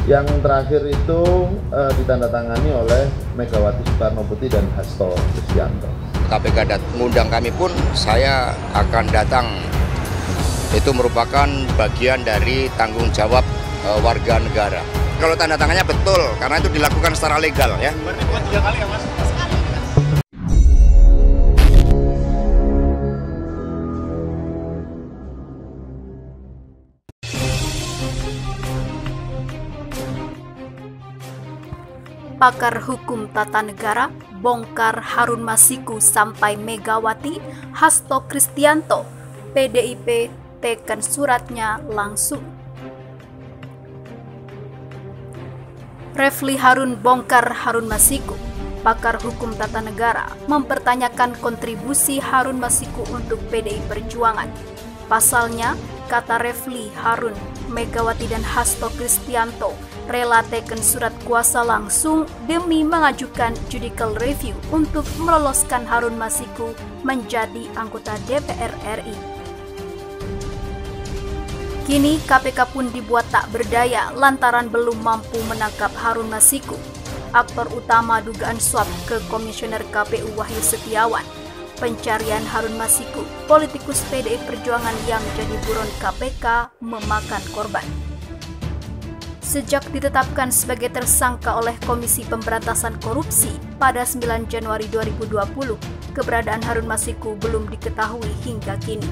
Yang terakhir itu ditandatangani oleh Megawati Soekarno Putri dan Hasto Kristianto. KPK mengundang kami pun saya akan datang. Itu merupakan bagian dari tanggung jawab warga negara. Kalau tanda tangannya betul, karena itu dilakukan secara legal ya. Berarti buat 3 kali ya Mas? Pakar hukum tata negara bongkar Harun Masiku sampai Megawati, Hasto Kristianto, PDIP tekan suratnya langsung. Refli Harun bongkar Harun Masiku. Pakar hukum tata negara mempertanyakan kontribusi Harun Masiku untuk PDI Perjuangan. Pasalnya, kata Refli Harun, Megawati dan Hasto Kristianto rela teken surat kuasa langsung demi mengajukan judicial review untuk meloloskan Harun Masiku menjadi anggota DPR RI. Kini KPK pun dibuat tak berdaya lantaran belum mampu menangkap Harun Masiku, aktor utama dugaan suap ke Komisioner KPU Wahyu Setiawan. Pencarian Harun Masiku, politikus PDI Perjuangan yang jadi buron KPK, memakan korban. Sejak ditetapkan sebagai tersangka oleh Komisi Pemberantasan Korupsi pada 9 Januari 2020, keberadaan Harun Masiku belum diketahui hingga kini.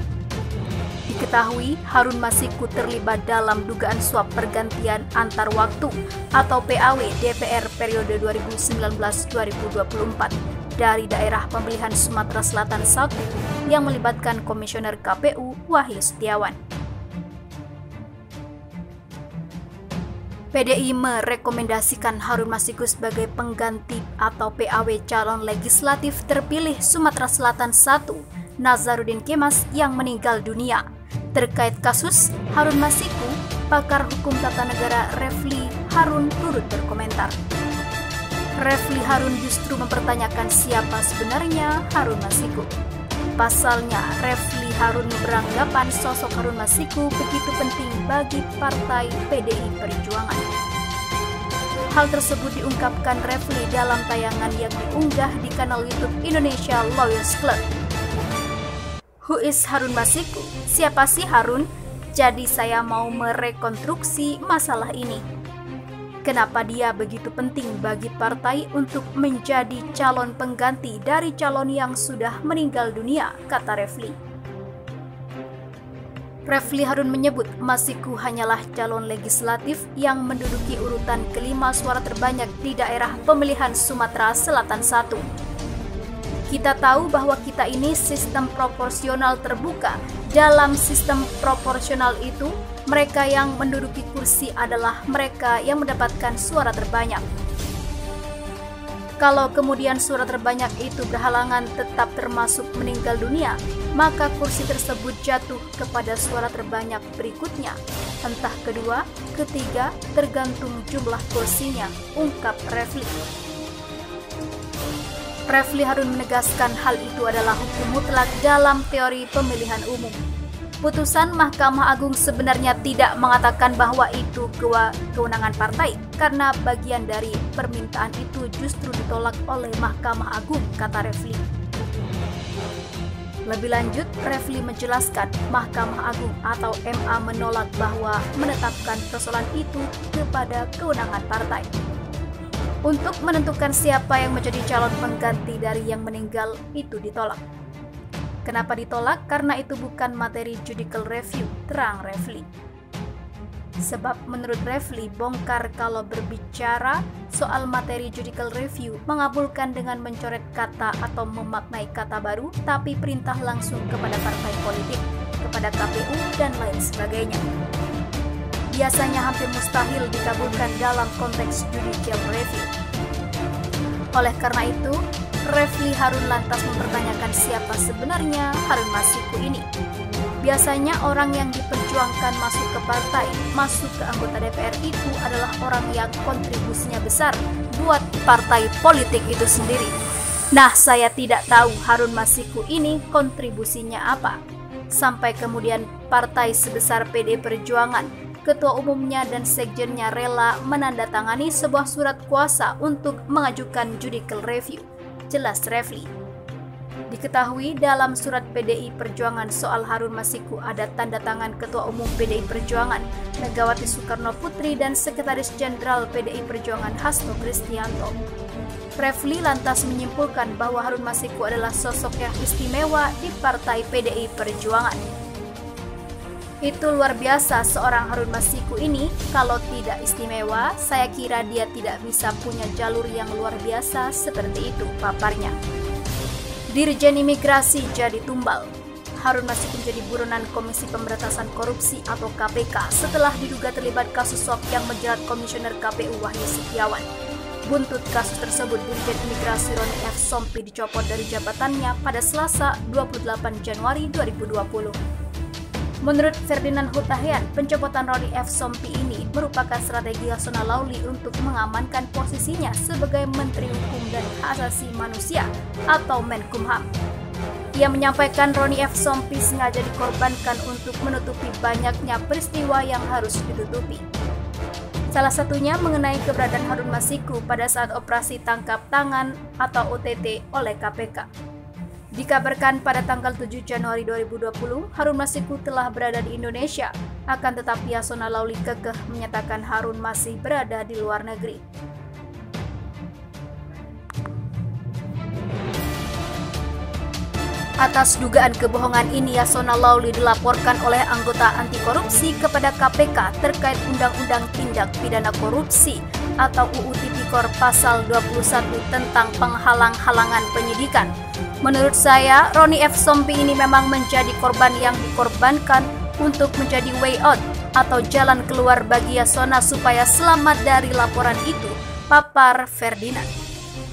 Diketahui Harun Masiku terlibat dalam dugaan suap pergantian antar waktu atau PAW DPR periode 2019-2024 dari daerah pemilihan Sumatera Selatan 1 yang melibatkan Komisioner KPU Wahyu Setiawan. PDI merekomendasikan Harun Masiku sebagai pengganti atau PAW calon legislatif terpilih Sumatera Selatan 1, Nazarudin Kemas yang meninggal dunia. Terkait kasus Harun Masiku, pakar hukum tata negara Refli Harun turut berkomentar. Refli Harun justru mempertanyakan siapa sebenarnya Harun Masiku. Pasalnya, Refli Harun beranggapan sosok Harun Masiku begitu penting bagi partai PDI Perjuangan. Hal tersebut diungkapkan Refli dalam tayangan yang diunggah di kanal YouTube Indonesia Lawyers Club. Who is Harun Masiku? Siapa sih Harun? Jadi saya mau merekonstruksi masalah ini. Kenapa dia begitu penting bagi partai untuk menjadi calon pengganti dari calon yang sudah meninggal dunia, kata Refli. Refli Harun menyebut Masiku hanyalah calon legislatif yang menduduki urutan kelima suara terbanyak di daerah pemilihan Sumatera Selatan 1. Kita tahu bahwa kita ini sistem proporsional terbuka. Dalam sistem proporsional itu, mereka yang menduduki kursi adalah mereka yang mendapatkan suara terbanyak. Kalau kemudian suara terbanyak itu berhalangan tetap termasuk meninggal dunia, maka kursi tersebut jatuh kepada suara terbanyak berikutnya, entah kedua, ketiga, tergantung jumlah kursinya, ungkap Refli. Refli Harun menegaskan hal itu adalah hukum mutlak dalam teori pemilihan umum. Putusan Mahkamah Agung sebenarnya tidak mengatakan bahwa itu kewenangan partai, karena bagian dari permintaan itu justru ditolak oleh Mahkamah Agung, kata Refli. Lebih lanjut, Refli menjelaskan Mahkamah Agung atau MA menolak bahwa menetapkan persoalan itu kepada kewenangan partai. Untuk menentukan siapa yang menjadi calon pengganti dari yang meninggal itu ditolak. Kenapa ditolak? Karena itu bukan materi judicial review, terang Refli. Sebab menurut Refli, bongkar kalau berbicara soal materi judicial review mengabulkan dengan mencoret kata atau memaknai kata baru, tapi perintah langsung kepada partai politik, kepada KPU, dan lain sebagainya. Biasanya hampir mustahil dikabulkan dalam konteks judicial review. Oleh karena itu, Refli Harun lantas mempertanyakan siapa sebenarnya Harun Masiku ini. Biasanya orang yang diperjuangkan masuk ke partai, masuk ke anggota DPR itu adalah orang yang kontribusinya besar buat partai politik itu sendiri. Nah, saya tidak tahu Harun Masiku ini kontribusinya apa. Sampai kemudian partai sebesar PDI Perjuangan ketua umumnya dan sekjennya rela menandatangani sebuah surat kuasa untuk mengajukan judicial review, jelas Refli. Diketahui dalam surat PDI Perjuangan soal Harun Masiku ada tanda tangan Ketua Umum PDI Perjuangan Megawati Soekarno Putri dan Sekretaris Jenderal PDI Perjuangan Hasto Kristianto. Refli lantas menyimpulkan bahwa Harun Masiku adalah sosok yang istimewa di Partai PDI Perjuangan. Itu luar biasa seorang Harun Masiku ini, kalau tidak istimewa, saya kira dia tidak bisa punya jalur yang luar biasa seperti itu, paparnya. Dirjen Imigrasi jadi tumbal. Harun Masiku menjadi buronan Komisi Pemberantasan Korupsi atau KPK setelah diduga terlibat kasus suap yang menjerat Komisioner KPU Wahyu Setiawan. Buntut kasus tersebut, Dirjen Imigrasi Roni F. Sompi dicopot dari jabatannya pada Selasa 28 Januari 2020. Menurut Ferdinand Hutahian, pencopotan Roni F. Sompi ini merupakan strategi Yasona Lawli untuk mengamankan posisinya sebagai Menteri Hukum dan Hak Asasi Manusia atau Menkumham. Ia menyampaikan Roni F. Sompi sengaja dikorbankan untuk menutupi banyaknya peristiwa yang harus ditutupi. Salah satunya mengenai keberadaan Harun Masiku pada saat operasi tangkap tangan atau OTT oleh KPK. Dikabarkan pada tanggal 7 Januari 2020, Harun Masiku telah berada di Indonesia, akan tetapi Yasona Lawli kekeh menyatakan Harun masih berada di luar negeri. Atas dugaan kebohongan ini, Yasona Lawli dilaporkan oleh anggota anti korupsi kepada KPK terkait Undang-Undang Tindak Pidana Korupsi atau UU Tipikor Pasal 21 tentang penghalang-halangan penyidikan. Menurut saya, Roni F. Sompi ini memang menjadi korban yang dikorbankan untuk menjadi way out atau jalan keluar bagi Yasona supaya selamat dari laporan itu, papar Ferdinand.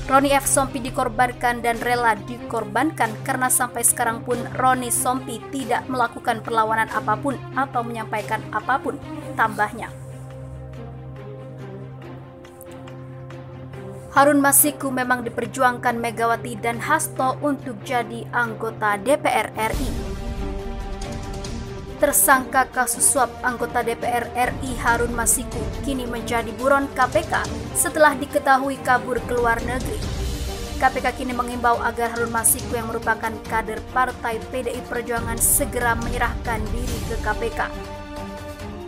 Roni F. Sompi dikorbankan dan rela dikorbankan karena sampai sekarang pun Roni Sompi tidak melakukan perlawanan apapun atau menyampaikan apapun, tambahnya. Harun Masiku memang diperjuangkan Megawati dan Hasto untuk jadi anggota DPR RI. Tersangka kasus suap anggota DPR RI Harun Masiku kini menjadi buron KPK setelah diketahui kabur ke luar negeri. KPK kini mengimbau agar Harun Masiku yang merupakan kader Partai PDI Perjuangan segera menyerahkan diri ke KPK.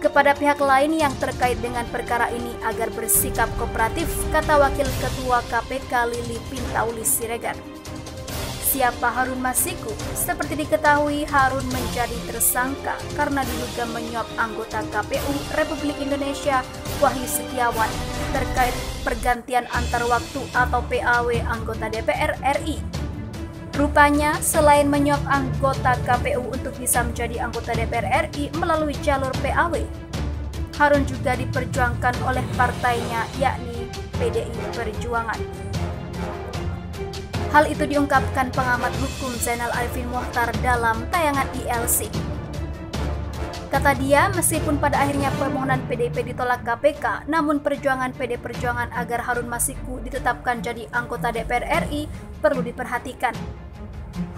Kepada pihak lain yang terkait dengan perkara ini agar bersikap kooperatif, kata Wakil Ketua KPK Lili Pintauli Siregar. Siapa Harun Masiku? Seperti diketahui, Harun menjadi tersangka karena diduga menyuap anggota KPU Republik Indonesia Wahyu Setiawan terkait pergantian antar waktu atau PAW anggota DPR RI. Rupanya, selain menyuap anggota KPU untuk bisa menjadi anggota DPR RI melalui jalur PAW, Harun juga diperjuangkan oleh partainya, yakni PDI Perjuangan. Hal itu diungkapkan pengamat hukum Zainal Arifin Mohtar dalam tayangan ILC. Kata dia, meskipun pada akhirnya permohonan PDIP ditolak KPK, namun perjuangan PD Perjuangan agar Harun Masiku ditetapkan jadi anggota DPR RI perlu diperhatikan.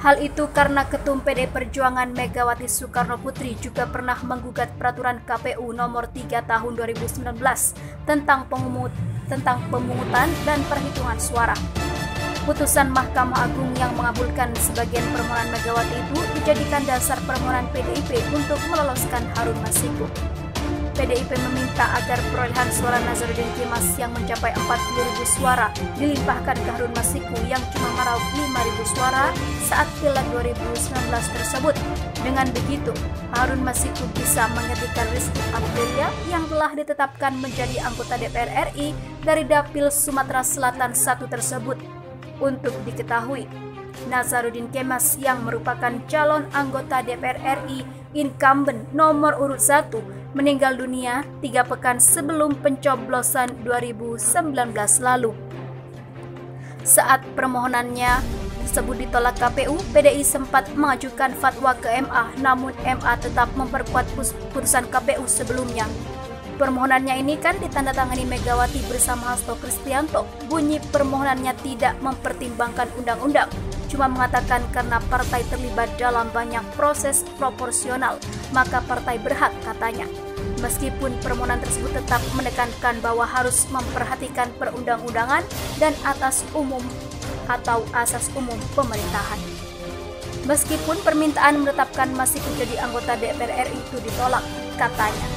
Hal itu karena Ketum PD Perjuangan Megawati Soekarno Putri juga pernah menggugat peraturan KPU nomor 3 tahun 2019 tentang pemungutan dan perhitungan suara. Putusan Mahkamah Agung yang mengabulkan sebagian permohonan Megawati itu dijadikan dasar permohonan PDIP untuk meloloskan Harun Masiku. PDIP meminta agar perolehan suara Nazarudin Kemas yang mencapai 40.000 suara dilimpahkan ke Harun Masiku yang cuma meraup 5.000 suara saat Pileg 2019 tersebut. Dengan begitu, Harun Masiku bisa menggantikan Rizky Aprilia yang telah ditetapkan menjadi anggota DPR RI dari Dapil Sumatera Selatan 1 tersebut. Untuk diketahui, Nazarudin Kemas yang merupakan calon anggota DPR RI incumbent nomor urut 1 meninggal dunia 3 pekan sebelum pencoblosan 2019 lalu. Saat permohonannya tersebut ditolak KPU, PDI sempat mengajukan fatwa ke MA, namun MA tetap memperkuat putusan KPU sebelumnya. Permohonannya ini kan ditandatangani Megawati bersama Hasto Kristianto. Bunyi permohonannya tidak mempertimbangkan undang-undang, cuma mengatakan karena partai terlibat dalam banyak proses proporsional, maka partai berhak, katanya. Meskipun permohonan tersebut tetap menekankan bahwa harus memperhatikan perundang-undangan dan asas umum pemerintahan. Meskipun permintaan menetapkan Masiku jadi anggota DPR RI itu ditolak, katanya,